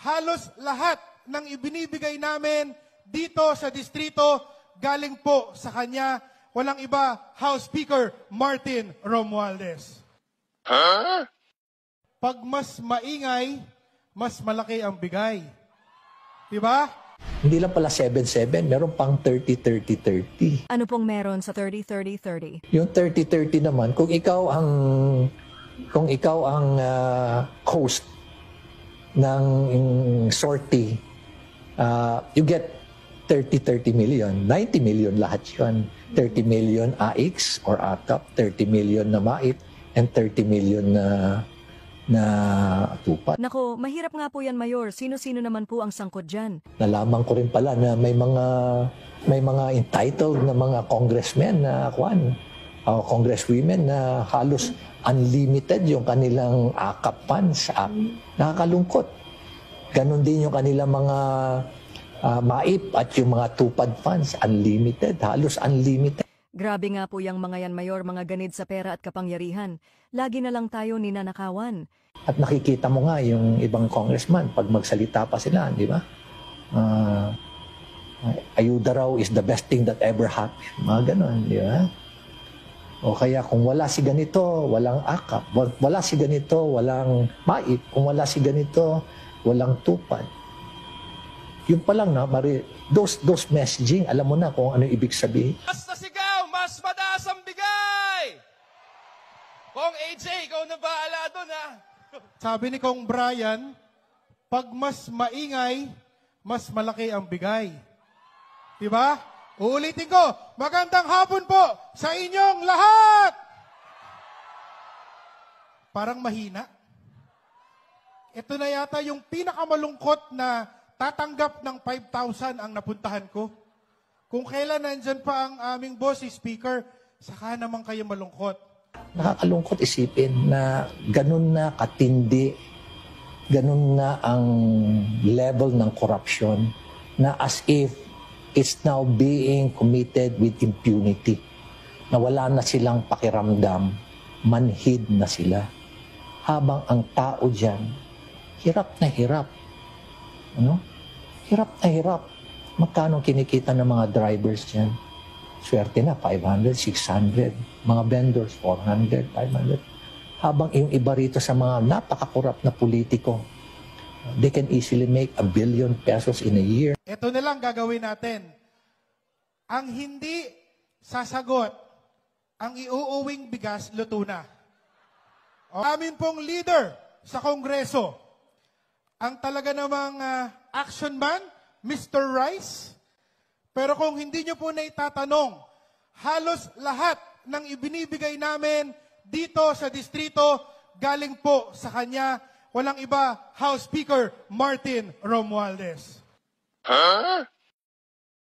halos lahat ng ibinibigay namin dito sa distrito galing po sa kanya. Walang iba, House Speaker Martin Romualdez. Pag mas maingay, mas malaki ang bigay. Diba? Hindi lang pala 7-7, meron pang 30-30-30. Ano pong meron sa 30-30-30? Yung 30-30 naman, kung ikaw ang host ng sortie, you get 30-30 million. 90 million lahat yun. 30 million AX or AKAP, 30 million na MAIT, and 30 million na tupat. Nako, mahirap nga po yan, Mayor. Sino-sino naman po ang sangkot dyan? Nalaman ko rin pala na may mga entitled na mga congressmen na congresswomen na halos unlimited yung kanilang AKAP funds. Nakakalungkot. Ganon din yung kanilang mga MAIP at yung mga tupad funds, unlimited, halos unlimited. Grabe nga po yung mga yan, Mayor, mga ganid sa pera at kapangyarihan. Lagi na lang tayo ninanakawan. At nakikita mo nga yung ibang congressman, pag magsalita pa sila, di ba? Ayuda raw is the best thing that ever happened. Mga ganon, di ba? O kaya kung wala si ganito, walang AKAP. Wala si ganito, walang MAIP. Kung wala si ganito, walang tupad. Yung pa lang na, those messaging, alam mo na kung ano ibig sabihin. Mas nasigaw, mas madaas ang bigay! Kung AJ, ikaw na bahala doon, ha? Sabi ni Kong Brian, pag mas maingay, mas malaki ang bigay. Diba? Uulitin ko, magandang hapon po sa inyong lahat! Parang mahina. Ito na yata yung pinakamalungkot na tatanggap ng 5,000 ang napuntahan ko. Kung kailan nandyan pa ang aming boss, si Speaker, saka naman kayo malungkot. Nakakalungkot isipin na ganun na katindi, ganun na ang level ng corruption na as if it's now being committed with impunity. Na wala na silang pakiramdam, manhid na sila. Habang ang tao dyan, hirap na hirap. Ano? Hirap na hirap. Magkano kinikita ng mga drivers dyan? Swerte na, 500, 600. Mga vendors, 400, 500. Habang yung iba rito sa mga napakakurap na politiko, they can easily make 1 billion pesos in a year. Ito na lang gagawin natin. Ang hindi sasagot, ang iuuwing bigas, luto na. O, amin pong leader sa Kongreso, ang talaga namang action man, Mr. Rice. Pero kung hindi nyo po na itatanong, halos lahat ng ibinibigay namin dito sa distrito galing po sa kanya. Walang iba, House Speaker Martin Romualdez.